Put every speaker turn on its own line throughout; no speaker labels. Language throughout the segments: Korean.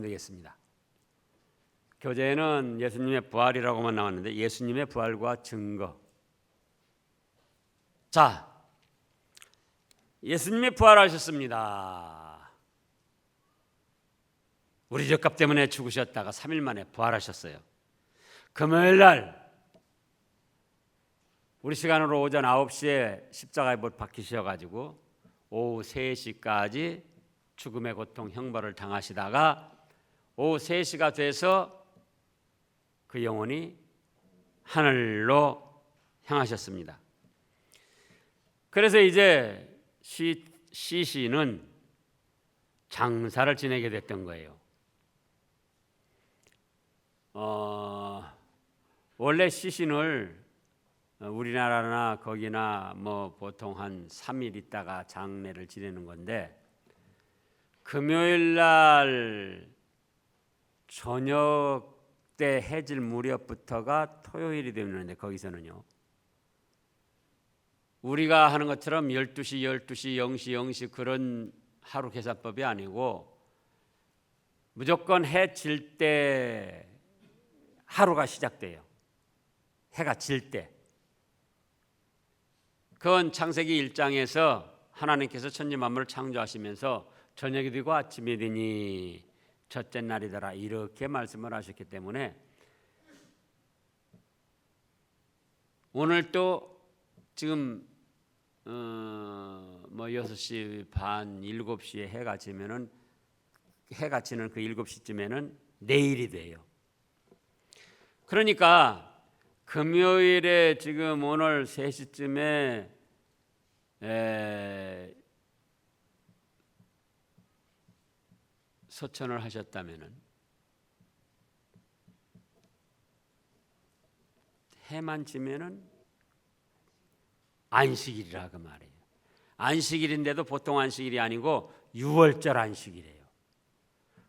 되겠습니다. 교재에는 예수님의 부활이라고만 나왔는데 예수님의 부활과 증거. 자, 예수님이 부활하셨습니다. 우리 죄값 때문에 죽으셨다가 3일 만에 부활하셨어요. 금요일 날 우리 시간으로 오전 9시에 십자가에 못 박히셔가지고 오후 3시까지 죽음의 고통 형벌을 당하시다가 오후 3시가 돼서 그 영혼이 하늘로 향하셨습니다. 그래서 이제 시신은 장사를 지내게 됐던 거예요. 원래 시신을 우리나라나 거기나 뭐 보통 한 3일 있다가 장례를 지내는 건데 금요일 날 저녁 때 해질 무렵부터가 토요일이 되는데 거기서는요. 우리가 하는 것처럼 12시, 0시, 0시 그런 하루 계산법이 아니고 무조건 해 질 때 하루가 시작돼요. 해가 질 때. 그건 창세기 1장에서 하나님께서 천지 만물을 창조하시면서 저녁이 되고 아침이 되니 첫째 날이더라 이렇게 말씀을 하셨기 때문에 오늘 또 지금 뭐 6시 반, 7시에 해가 지면은 해가 지는 그 7시쯤에는 내일이 돼요. 그러니까 금요일에 지금 오늘 3시쯤에 소천을 하셨다면은 해만 지면은 안식일이라 그 말이에요. 안식일인데도 보통 안식일이 아니고 6월절 안식일이에요.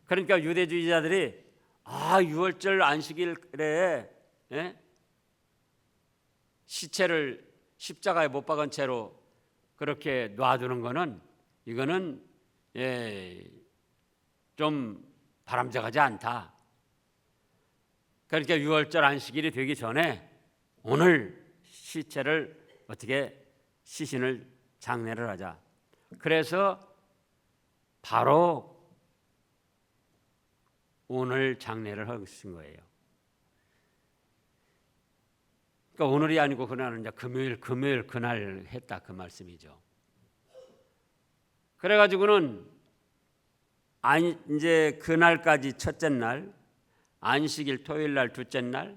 그러니까 유대주의자들이 6월절 안식일에 시체를 십자가에 못 박은 채로 그렇게 놔두는 거는 이거는 좀 바람직하지 않다. 그러니까 6월절 안식일이 되기 전에 오늘 시체를 어떻게 시신을 장례를 하자. 그래서 바로 오늘 장례를 하신 거예요. 그러니까 오늘이 아니고 그날은 이제 금요일 그날 했다 그 말씀이죠. 그래가지고는 이제 그날까지 첫째 날, 안식일 토요일 날 둘째 날,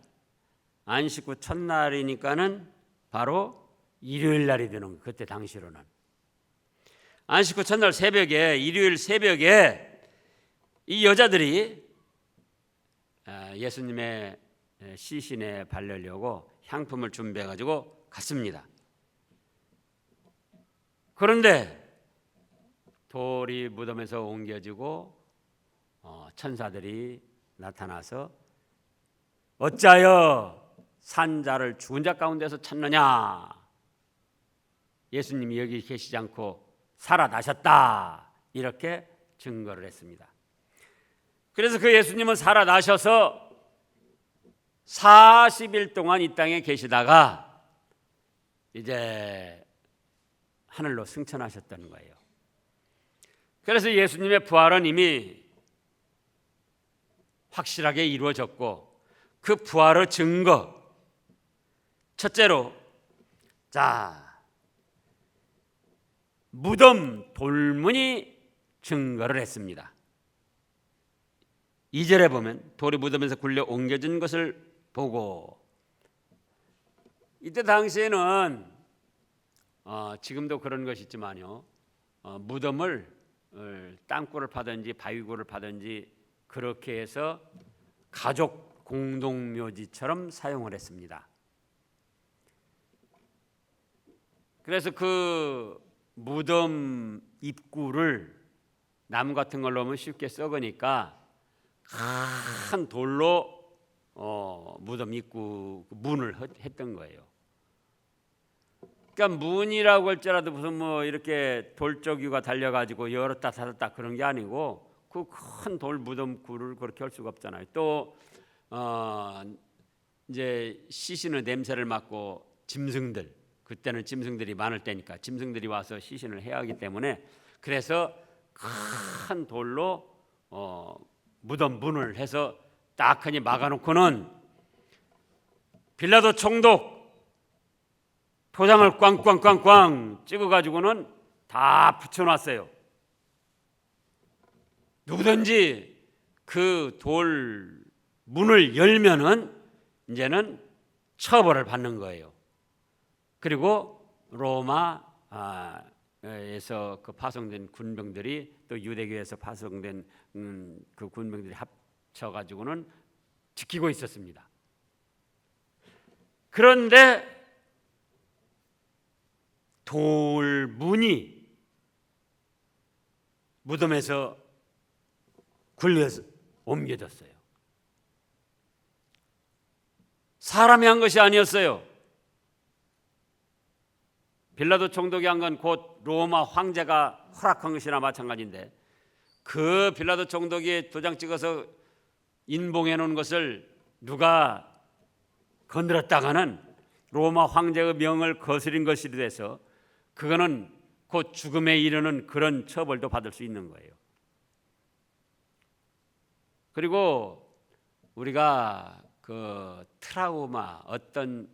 안식 후 첫날이니까는 바로 일요일 날이 되는 거예요. 그때 당시로는 안식 후 첫날 새벽에 일요일 새벽에 이 여자들이 예수님의 시신에 바르려고 향품을 준비해 가지고 갔습니다. 그런데 돌이 무덤에서 옮겨지고 천사들이 나타나서 어찌하여 산 자를 죽은 자 가운데서 찾느냐? 예수님이 여기 계시지 않고 살아나셨다. 이렇게 증거를 했습니다. 그래서 그 예수님은 살아나셔서 40일 동안 이 땅에 계시다가 이제 하늘로 승천하셨다는 거예요. 그래서 예수님의 부활은 이미 확실하게 이루어졌고 그 부활의 증거 첫째로 무덤 돌문이 증거를 했습니다. 2절에 보면 돌이 무덤에서 굴려 옮겨진 것을 보고 이때 당시에는 지금도 그런 것이 있지만요. 무덤을 땅굴을 파든지 바위굴을 파든지 그렇게 해서 가족 공동묘지처럼 사용을 했습니다. 그래서 그 무덤 입구를 나무 같은 걸로 하면 쉽게 썩으니까 큰 돌로 무덤 입구 문을 했던 거예요. 그러니까 문이라고 할지라도 무슨 뭐 이렇게 돌적이가 달려가지고 열었다 닫았다 그런 게 아니고 그 큰 돌 무덤 굴을 그렇게 할 수가 없잖아요. 또 이제 시신의 냄새를 맡고 짐승들, 그때는 짐승들이 많을 때니까 짐승들이 와서 시신을 해야 하기 때문에, 그래서 큰 돌로 무덤 문을 해서 딱하니 막아놓고는 빌라도 총독 표장을 꽝꽝꽝꽝 찍어가지고는 다 붙여놨어요. 누구든지 그 돌 문을 열면은 이제는 처벌을 받는 거예요. 그리고 로마에서 그 파송된 군병들이, 또 유대교에서 파송된 그 군병들이 합쳐가지고는 지키고 있었습니다. 그런데 돌문이 무덤에서 굴려서 옮겨졌어요. 사람이 한 것이 아니었어요. 빌라도 총독이 한 건 곧 로마 황제가 허락한 것이나 마찬가지인데, 그 빌라도 총독이 도장 찍어서 인봉해 놓은 것을 누가 건드렸다가는 로마 황제의 명을 거스린 것이 돼서 그거는 곧 죽음에 이르는 그런 처벌도 받을 수 있는 거예요. 그리고 우리가 그 트라우마, 어떤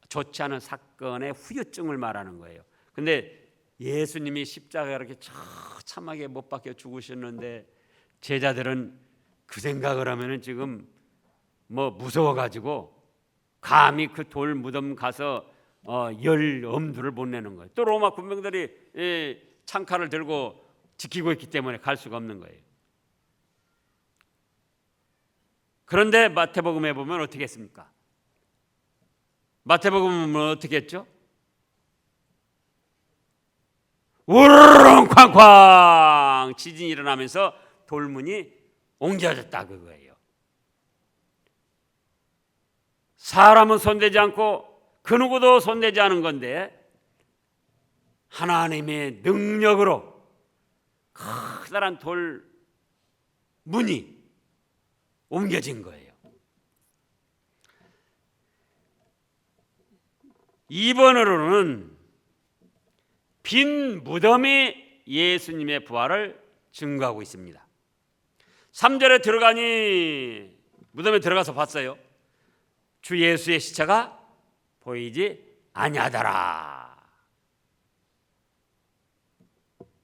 좋지 않은 사건의 후유증을 말하는 거예요. 근데 예수님이 십자가에 이렇게 처참하게 못 박혀 죽으셨는데 제자들은 그 생각을 하면은 지금 뭐 무서워가지고 감히 그 돌 무덤 가서 열 엄두를 못 내는 거예요. 또 로마 군병들이 창칼을 들고 지키고 있기 때문에 갈 수가 없는 거예요. 그런데 마태복음에 보면 어떻게 했습니까? 마태복음은 어떻게 했죠? 우르릉 쾅쾅 지진이 일어나면서 돌문이 옮겨졌다 그거예요. 사람은 손대지 않고 그 누구도 손대지 않은 건데 하나님의 능력으로 커다란 돌문이 옮겨진 거예요. 2번으로는 빈 무덤이 예수님의 부활을 증거하고 있습니다. 3절에 들어가니 무덤에 들어가서 봤어요. 주 예수의 시체가 보이지 아니하더라.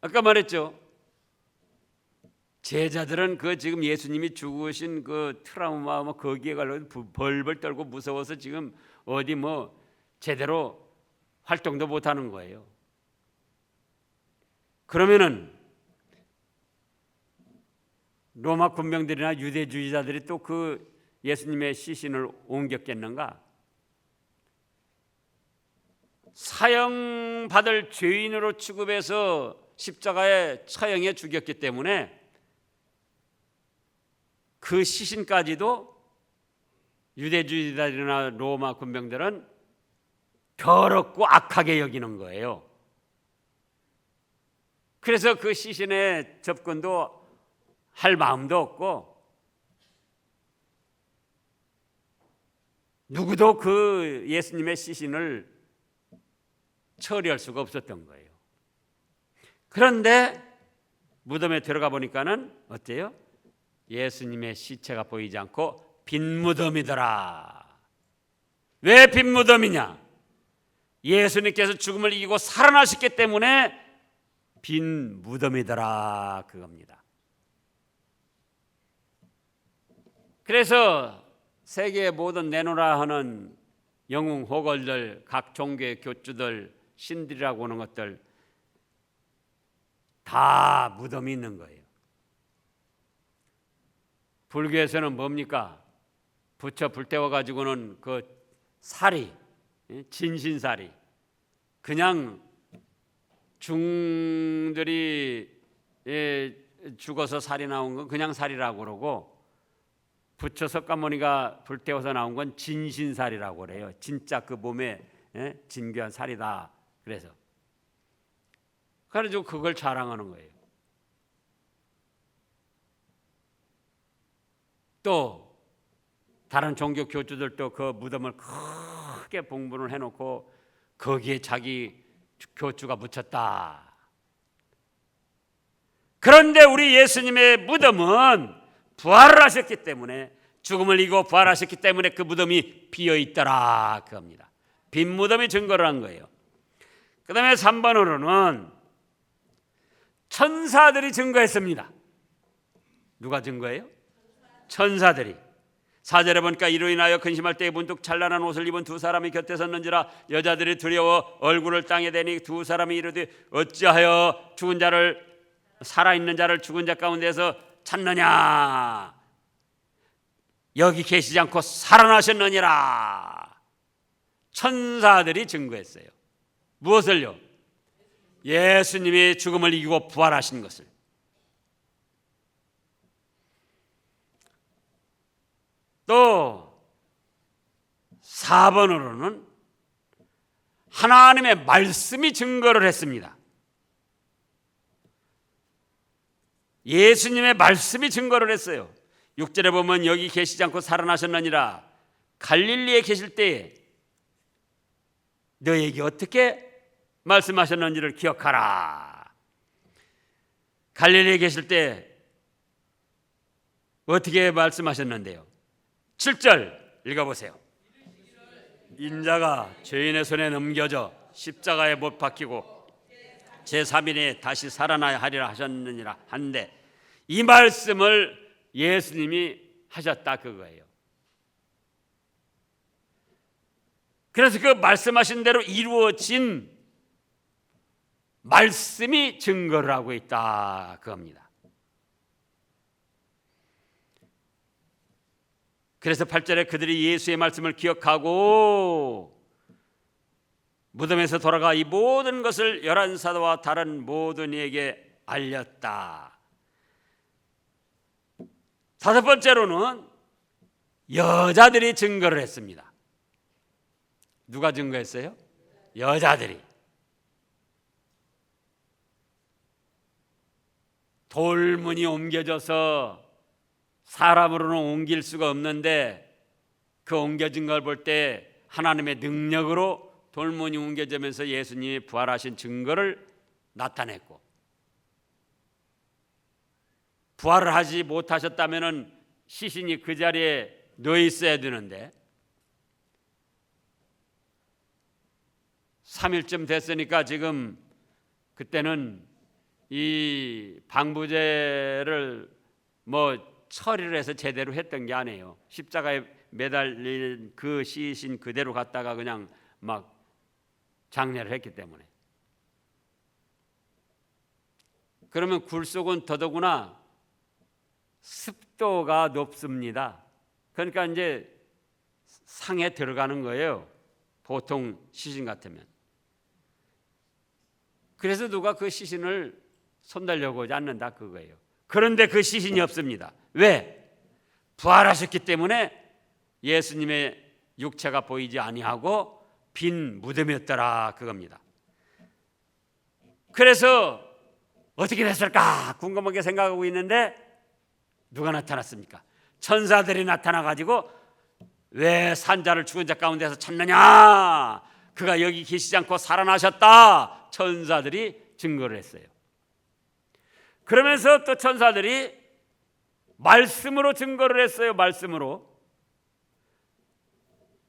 아까 말했죠. 제자들은 그 지금 예수님이 죽으신 그 트라우마 거기에 가려고 벌벌 떨고 무서워서 지금 어디 뭐 제대로 활동도 못 하는 거예요. 그러면은 로마 군병들이나 유대주의자들이 또 그 예수님의 시신을 옮겼겠는가? 사형받을 죄인으로 취급해서 십자가에 처형해 죽였기 때문에 그 시신까지도 유대주의자들이나 로마 군병들은 더럽고 악하게 여기는 거예요. 그래서 그 시신에 접근도 할 마음도 없고 누구도 그 예수님의 시신을 처리할 수가 없었던 거예요. 그런데 무덤에 들어가 보니까는 어때요? 예수님의 시체가 보이지 않고 빈 무덤이더라. 왜 빈 무덤이냐? 예수님께서 죽음을 이기고 살아나셨기 때문에 빈 무덤이더라 그겁니다. 그래서 세계의 모든 내노라 하는 영웅 호걸들, 각 종교의 교주들, 신들이라고 하는 것들 다 무덤이 있는 거예요. 불교에서는 뭡니까? 부처 불 태워가지고는 그 사리, 진신사리, 그냥 중들이 죽어서 살이 나온 건 그냥 살이라고 그러고, 부처 석가모니가 불태워서 나온 건 진신살이라고 그래요. 진짜 그 몸에 진귀한 살이다. 그래서 그걸 자랑하는 거예요. 또 다른 종교 교주들도 그 무덤을 크게 봉분을 해놓고 거기에 자기 교주가 묻혔다. 그런데 우리 예수님의 무덤은 부활을 하셨기 때문에, 죽음을 이기고 부활하셨기 때문에 그 무덤이 비어있더라 그겁니다. 빈 무덤이 증거를 한 거예요. 그 다음에 3번으로는 천사들이 증거했습니다. 누가 증거해요? 천사들이. 4절에 보니까 이로 인하여 근심할 때에 문득 찬란한 옷을 입은 두 사람이 곁에 섰는지라 여자들이 두려워 얼굴을 땅에 대니 두 사람이 이르되 어찌하여 죽은 자를, 살아있는 자를 죽은 자 가운데서 찾느냐, 여기 계시지 않고 살아나셨느니라. 천사들이 증거했어요. 무엇을요? 예수님이 죽음을 이기고 부활하신 것을. 또 4번으로는 하나님의 말씀이 증거를 했습니다. 예수님의 말씀이 증거를 했어요. 6절에 보면 여기 계시지 않고 살아나셨느니라. 갈릴리에 계실 때에 너에게 어떻게 말씀하셨는지를 기억하라. 갈릴리에 계실 때 어떻게 말씀하셨는데요? 7절 읽어보세요. 인자가 죄인의 손에 넘겨져 십자가에 못 박히고 제3일에 다시 살아나야 하리라 하셨느니라 한데, 이 말씀을 예수님이 하셨다 그거예요. 그래서 그 말씀하신 대로 이루어진 말씀이 증거를 하고 있다 그겁니다. 그래서 8절에 그들이 예수의 말씀을 기억하고 무덤에서 돌아가 이 모든 것을 11사도와 다른 모든 이에게 알렸다. 5번째로는 여자들이 증거를 했습니다. 누가 증거했어요? 여자들이. 돌문이 옮겨져서 사람으로는 옮길 수가 없는데 그 옮겨진 걸 볼 때 하나님의 능력으로 돌문이 옮겨지면서 예수님이 부활하신 증거를 나타냈고, 부활을 하지 못하셨다면 시신이 그 자리에 놓여 있어야 되는데 3일쯤 됐으니까 지금 그때는 이 방부제를 처리를 해서 제대로 했던 게 아니에요. 십자가에 매달린 그 시신 그대로 갖다가 그냥 막 장례를 했기 때문에. 그러면 굴 속은 더더구나 습도가 높습니다. 그러니까 이제 상에 들어가는 거예요. 보통 시신 같으면. 그래서 누가 그 시신을 손대려고 하지 않는다 그거예요. 그런데 그 시신이 없습니다. 왜? 부활하셨기 때문에 예수님의 육체가 보이지 아니하고 빈 무덤이었더라 그겁니다. 그래서 어떻게 됐을까 궁금하게 생각하고 있는데 누가 나타났습니까? 천사들이 나타나가지고 왜 산자를 죽은 자 가운데서 찾느냐, 그가 여기 계시지 않고 살아나셨다, 천사들이 증거를 했어요. 그러면서 또 천사들이 말씀으로 증거를 했어요. 말씀으로.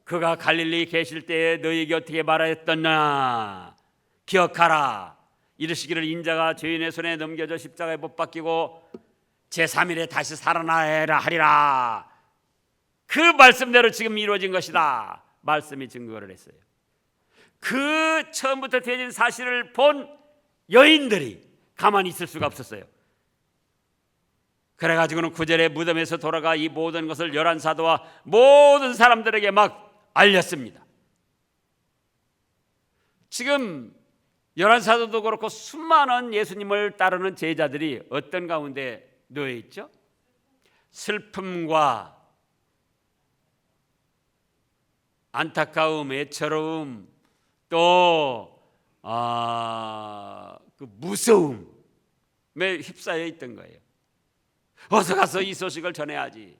그가 갈릴리에 계실 때에 너희에게 어떻게 말하였더냐 기억하라. 이르시기를 인자가 죄인의 손에 넘겨져 십자가에 못 박히고 제3일에 다시 살아나야 하리라. 그 말씀대로 지금 이루어진 것이다. 말씀이 증거를 했어요. 그 처음부터 되어진 사실을 본 여인들이 가만히 있을 수가 없었어요. 그래가지고는 9절에 무덤에서 돌아가 이 모든 것을 11사도와 모든 사람들에게 막 알렸습니다. 지금 11사도도 그렇고 수많은 예수님을 따르는 제자들이 어떤 가운데 놓여 있죠? 슬픔과 안타까움, 애처로움, 또 그 무서움에 휩싸여 있던 거예요. 어서 가서 이 소식을 전해야지.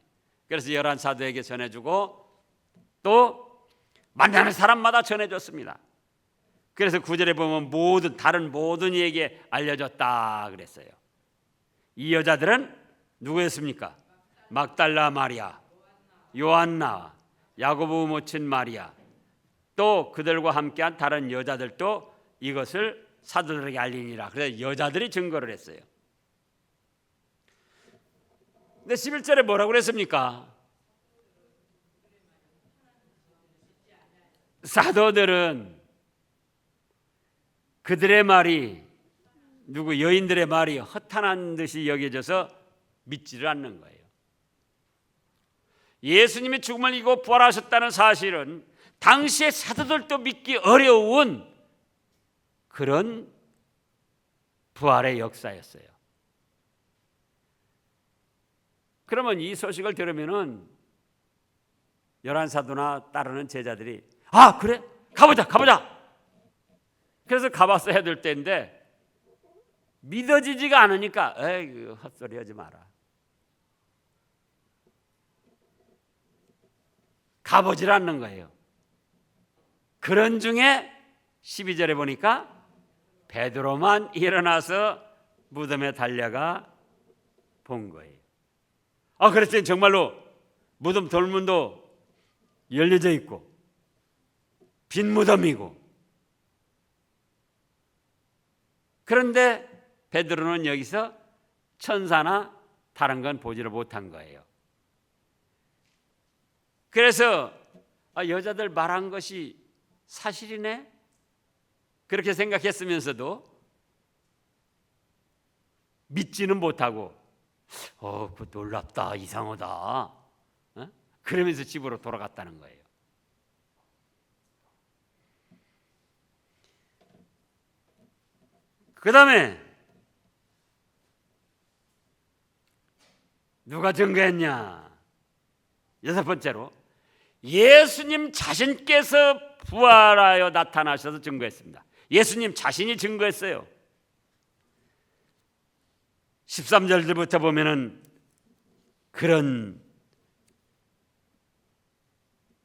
그래서 11사도에게 전해주고 또 만나는 사람마다 전해줬습니다. 그래서 9절에 보면 다른 모든 이에게 알려졌다 그랬어요. 이 여자들은 누구였습니까? 막달라 마리아, 요한나, 야고보 모친 마리아, 또 그들과 함께한 다른 여자들도 이것을 사도들에게 알리니라. 그래서 여자들이 증거를 했어요. 근데 11절에 뭐라고 그랬습니까? 사도들은 그들의 말이 여인들의 말이 허탄한 듯이 여겨져서 믿지를 않는 거예요. 예수님이 죽음을 이기고 부활하셨다는 사실은 당시의 사도들도 믿기 어려운 그런 부활의 역사였어요. 그러면 이 소식을 들으면은 11사도나 따르는 제자들이 그래? 가보자. 그래서 가봤어야 될 때인데 믿어지지가 않으니까 에이 헛소리 하지 마라. 가보질 않는 거예요. 그런 중에 12절에 보니까 베드로만 일어나서 무덤에 달려가 본 거예요. 그랬더니 정말로 무덤 돌문도 열려져 있고 빈 무덤이고, 그런데 베드로는 여기서 천사나 다른 건 보지를 못한 거예요. 그래서 여자들 말한 것이 사실이네? 그렇게 생각했으면서도 믿지는 못하고 그거 놀랍다, 이상하다, 그러면서 집으로 돌아갔다는 거예요. 그 다음에 누가 증거했냐? 6번째로 예수님 자신께서 부활하여 나타나셔서 증거했습니다. 예수님 자신이 증거했어요. 13절부터 보면은 그런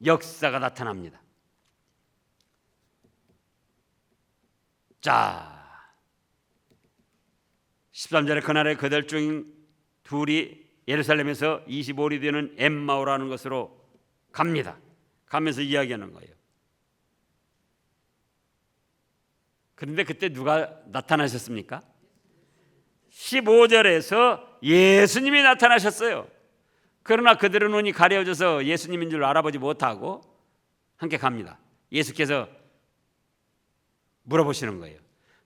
역사가 나타납니다. 자, 13절에 그날에 그들 중 둘이 예루살렘에서 25리 되는 엠마오라는 곳으로 갑니다. 가면서 이야기하는 거예요. 그런데 그때 누가 나타나셨습니까? 15절에서 예수님이 나타나셨어요. 그러나 그들은 눈이 가려져서 예수님인 줄 알아보지 못하고 함께 갑니다. 예수께서 물어보시는 거예요.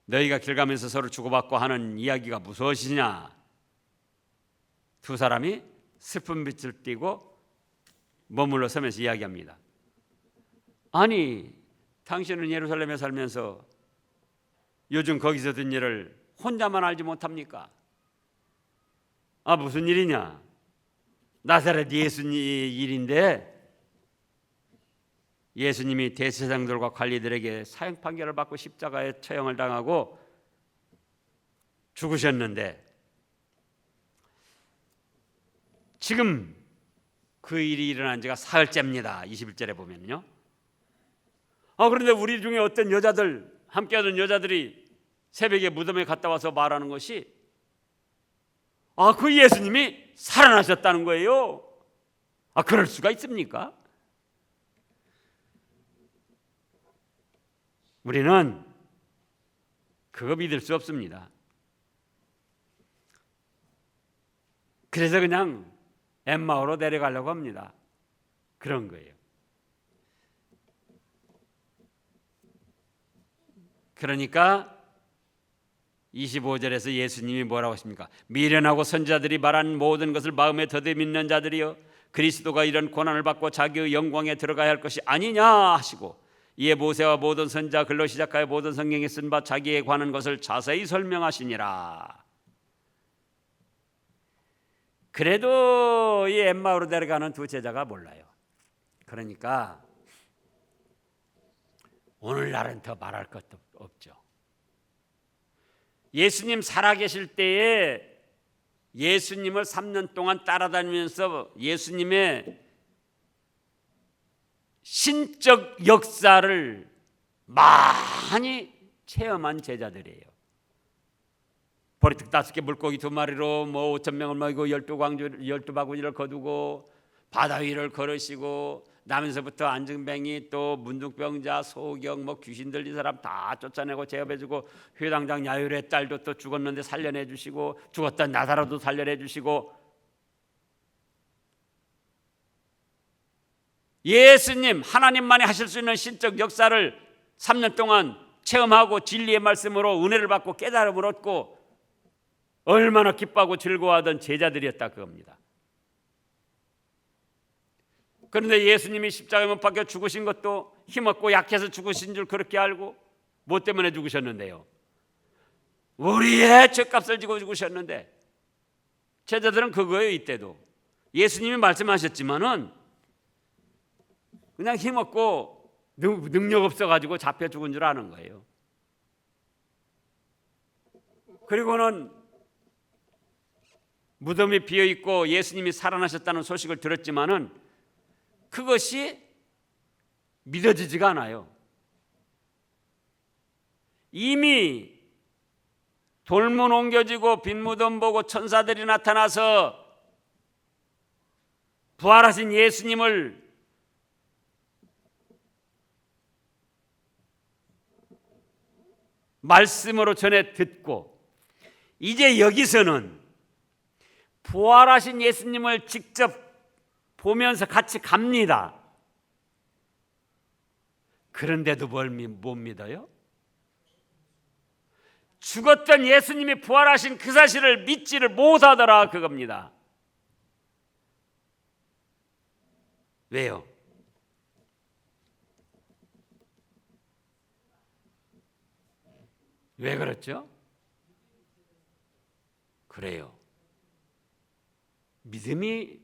너희가 길 가면서 서로 주고받고 하는 이야기가 무엇이냐? 두 사람이 슬픈 빛을 띠고 머물러 서면서 이야기합니다. 아니, 당신은 예루살렘에 살면서 요즘 거기서 든 일을 혼자만 알지 못합니까? 무슨 일이냐? 나사렛 예수님 일인데 예수님이 대제사장들과 관리들에게 사형 판결을 받고 십자가에 처형을 당하고 죽으셨는데 지금 그 일이 일어난 지가 사흘째입니다. 21절에 보면요. 그런데 우리 중에 어떤 여자들, 함께하던 여자들이 새벽에 무덤에 갔다 와서 말하는 것이 그 예수님이 살아나셨다는 거예요. 그럴 수가 있습니까? 우리는 그거 믿을 수 없습니다. 그래서 그냥 엠마오로 내려가려고 합니다. 그런 거예요. 그러니까 25절에서 예수님이 뭐라고 하십니까? 미련하고 선지자들이 말한 모든 것을 마음에 더디 믿는 자들이여, 그리스도가 이런 고난을 받고 자기의 영광에 들어가야 할 것이 아니냐 하시고, 이에 모세와 모든 선지자 글로 시작하여 모든 성경에 쓴 바 자기에 관한 것을 자세히 설명하시니라. 그래도 이 엠마오로 내려가는 두 제자가 몰라요. 그러니까 오늘날은 더 말할 것도 없죠. 예수님 살아계실 때에 예수님을 3년 동안 따라다니면서 예수님의 신적 역사를 많이 체험한 제자들이에요. 보리떡 5개 물고기 2마리로 5,000명을 먹이고 12바구니를 거두고 바다 위를 걸으시고 나면서부터 안증뱅이 또 문둥병자 소경 귀신 들린 사람 다 쫓아내고 제압해주고 회당장 야율의 딸도 또 죽었는데 살려내 주시고 죽었던 나사로도 살려내 주시고 예수님 하나님만이 하실 수 있는 신적 역사를 3년 동안 체험하고 진리의 말씀으로 은혜를 받고 깨달음을 얻고 얼마나 기뻐하고 즐거워하던 제자들이었다 그겁니다. 그런데 예수님이 십자가에 못 박혀 죽으신 것도 힘없고 약해서 죽으신 줄 그렇게 알고 뭐 때문에 죽으셨는데요? 우리의 죄값을 지고 죽으셨는데 제자들은 그거예요. 이때도 예수님이 말씀하셨지만은 그냥 힘없고 능력 없어가지고 잡혀 죽은 줄 아는 거예요. 그리고는 무덤이 비어있고 예수님이 살아나셨다는 소식을 들었지만은 그것이 믿어지지가 않아요. 이미 돌문 옮겨지고 빈 무덤 보고 천사들이 나타나서 부활하신 예수님을 말씀으로 전해 듣고 이제 여기서는 부활하신 예수님을 직접 보면서 같이 갑니다. 그런데도 못 믿어요? 죽었던 예수님이 부활하신 그 사실을 믿지를 못하더라 그겁니다. 왜요? 왜 그렇죠? 그래요. 믿음이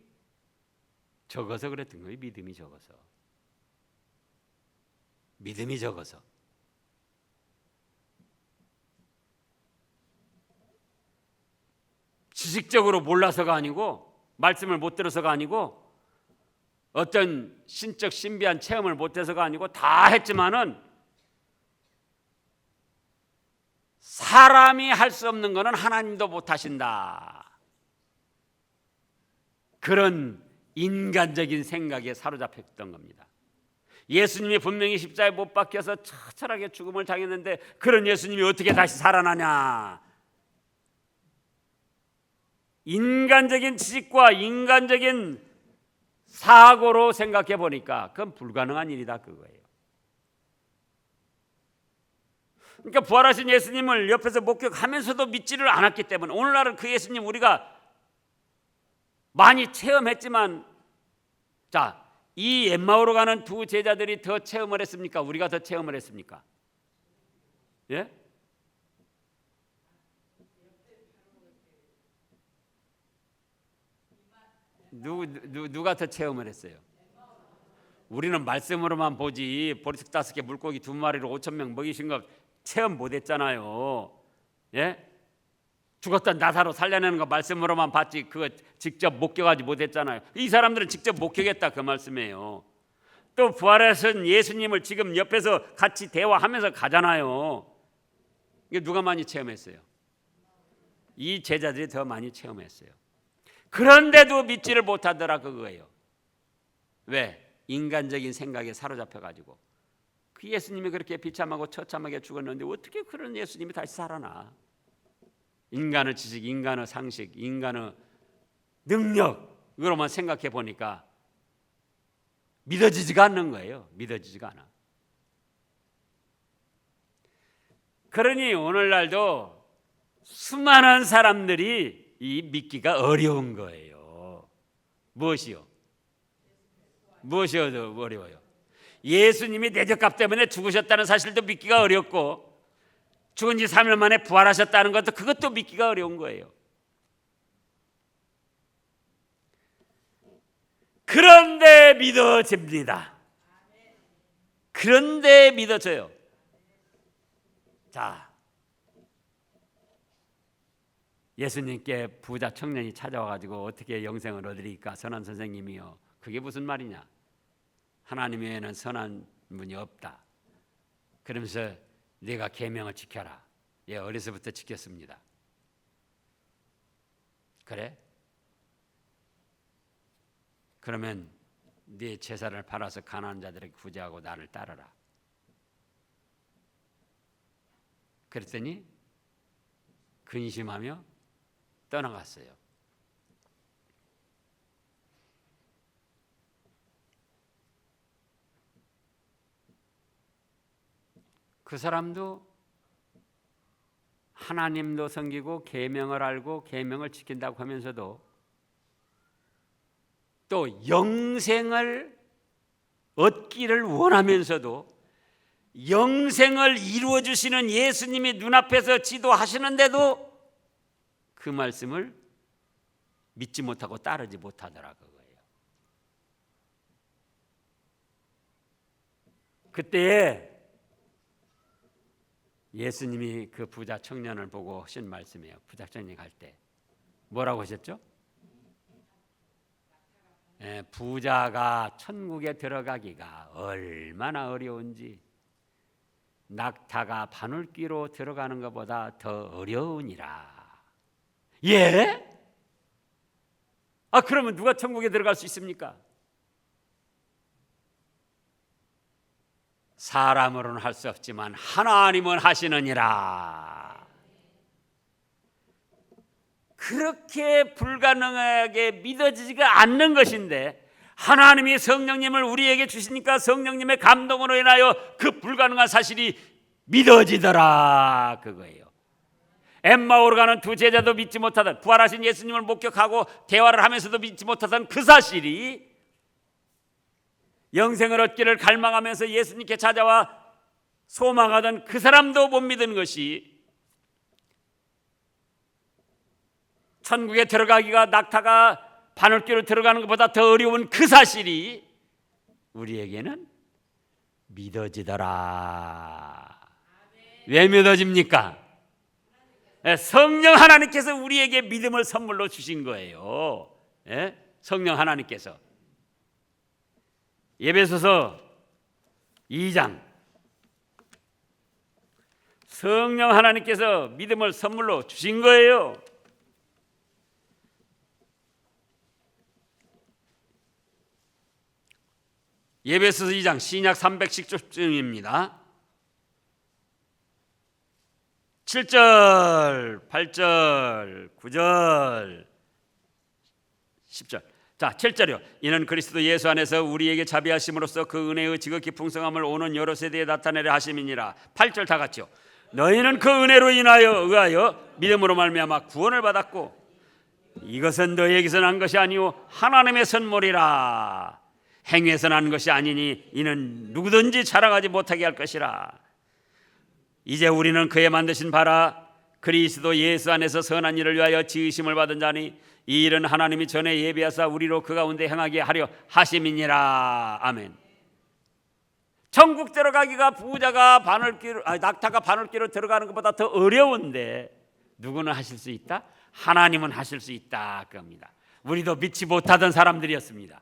적어서 그랬던 거예요. 믿음이 적어서. 믿음이 적어서. 지식적으로 몰라서가 아니고 말씀을 못 들어서가 아니고 어떤 신적 신비한 체험을 못 해서가 아니고 다 했지만은 사람이 할 수 없는 거는 하나님도 못 하신다. 그런 인간적인 생각에 사로잡혔던 겁니다. 예수님이 분명히 십자가에 못 박혀서 처절하게 죽음을 당했는데 그런 예수님이 어떻게 다시 살아나냐? 인간적인 지식과 인간적인 사고로 생각해 보니까 그건 불가능한 일이다 그거예요. 그러니까 부활하신 예수님을 옆에서 목격하면서도 믿지를 않았기 때문에 오늘날은 그 예수님 우리가 많이 체험했지만 자, 이 엠마오로 가는 두 제자들이 더 체험을 했습니까? 우리가 더 체험을 했습니까? 예? 누가 더 체험을 했어요? 우리는 말씀으로만 보지 보리떡 5개 물고기 2마리로 5,000명 먹이신 거 체험 못했잖아요. 예? 죽었던 나사로 살려내는 거 말씀으로만 봤지 그거 직접 목격하지 못했잖아요. 이 사람들은 직접 목격했다 그 말씀이에요. 또 부활하신 예수님을 지금 옆에서 같이 대화하면서 가잖아요. 이게 누가 많이 체험했어요? 이 제자들이 더 많이 체험했어요. 그런데도 믿지를 못하더라 그거예요. 왜? 인간적인 생각에 사로잡혀가지고 그 예수님이 그렇게 비참하고 처참하게 죽었는데 어떻게 그런 예수님이 다시 살아나? 인간의 지식, 인간의 상식, 인간의 능력으로만 생각해 보니까 믿어지지가 않는 거예요. 믿어지지가 않아. 그러니 오늘날도 수많은 사람들이 이 믿기가 어려운 거예요. 무엇이요? 무엇이 어려워요? 예수님이 내 죄값 때문에 죽으셨다는 사실도 믿기가 어렵고 죽은 지 3일 만에 부활하셨다는 것도 그것도 믿기가 어려운 거예요. 그런데 믿어집니다. 그런데 믿어져요. 자, 예수님께 부자 청년이 찾아와가지고 어떻게 영생을 얻으리까? 선한 선생님이요, 그게 무슨 말이냐? 하나님 외에는 선한 분이 없다. 그러면서 네가 계명을 지켜라. 예, 어려서부터 지켰습니다. 그래? 그러면 네 제사를 팔아서 가난한 자들에게 구제하고 나를 따르라. 그랬더니 근심하며 떠나갔어요. 그 사람도 하나님도 섬기고 계명을 알고 계명을 지킨다고 하면서도 또 영생을 얻기를 원하면서도 영생을 이루어 주시는 예수님이 눈앞에서 지도하시는데도 그 말씀을 믿지 못하고 따르지 못하더라 그거예요. 그때에 예수님이 그 부자 청년을 보고 하신 말씀이에요. 부자 청년이 갈 때 뭐라고 하셨죠? 부자가 천국에 들어가기가 얼마나 어려운지 낙타가 바늘귀로 들어가는 것보다 더 어려우니라. 예? 그러면 누가 천국에 들어갈 수 있습니까? 사람으로는 할 수 없지만 하나님은 하시느니라. 그렇게 불가능하게 믿어지지가 않는 것인데 하나님이 성령님을 우리에게 주시니까 성령님의 감동으로 인하여 그 불가능한 사실이 믿어지더라 그거예요. 엠마오로 가는 두 제자도 믿지 못하던, 부활하신 예수님을 목격하고 대화를 하면서도 믿지 못하던 그 사실이 영생을 얻기를 갈망하면서 예수님께 찾아와 소망하던 그 사람도 못 믿은 것이 천국에 들어가기가 낙타가 바늘귀로 들어가는 것보다 더 어려운 그 사실이 우리에게는 믿어지더라. 왜 믿어집니까? 성령 하나님께서 우리에게 믿음을 선물로 주신 거예요. 성령 하나님께서. 에베소서 2장, 성령 하나님께서 믿음을 선물로 주신 거예요. 에베소서 2장 신약 310쪽쯤입니다. 7절, 8절, 9절, 10절. 자, 7절이요. 이는 그리스도 예수 안에서 우리에게 자비하심으로써 그 은혜의 지극히 풍성함을 오는 여러 세대에 나타내려 하심이니라. 8절 다 같이요. 너희는 그 은혜로 의하여 믿음으로 말미암아 구원을 받았고 이것은 너희에게서 난 것이 아니요 하나님의 선물이라. 행위에서 난 것이 아니니 이는 누구든지 자랑하지 못하게 할 것이라. 이제 우리는 그의 만드신 바라 그리스도 예수 안에서 선한 일을 위하여 지으심을 받은 자니 이 일은 하나님이 전에 예비하사 우리로 그 가운데 행하게 하려 하심이니라. 아멘. 천국 들어가기가 부자가 낙타가 바늘귀로 들어가는 것보다 더 어려운데 누구는 하실 수 있다? 하나님은 하실 수 있다 겁니다. 우리도 믿지 못하던 사람들이었습니다.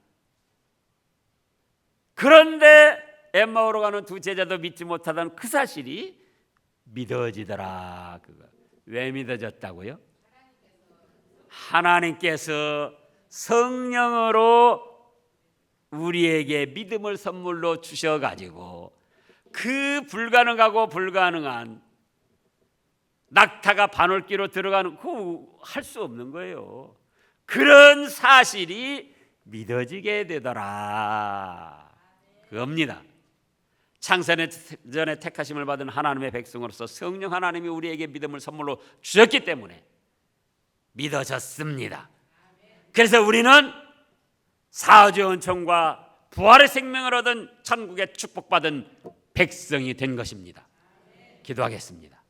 그런데 엠마오로 가는 두 제자도 믿지 못하던 그 사실이 믿어지더라. 그거. 왜 믿어졌다고요? 하나님께서 성령으로 우리에게 믿음을 선물로 주셔가지고 그 불가능하고 불가능한 낙타가 바늘귀로 들어가는 그 할 수 없는 거예요. 그런 사실이 믿어지게 되더라. 그겁니다. 창세 전에 택하심을 받은 하나님의 백성으로서 성령 하나님이 우리에게 믿음을 선물로 주셨기 때문에 믿어졌습니다. 그래서 우리는 사죄의 은총과 부활의 생명을 얻은 천국의 축복받은 백성이 된 것입니다. 기도하겠습니다.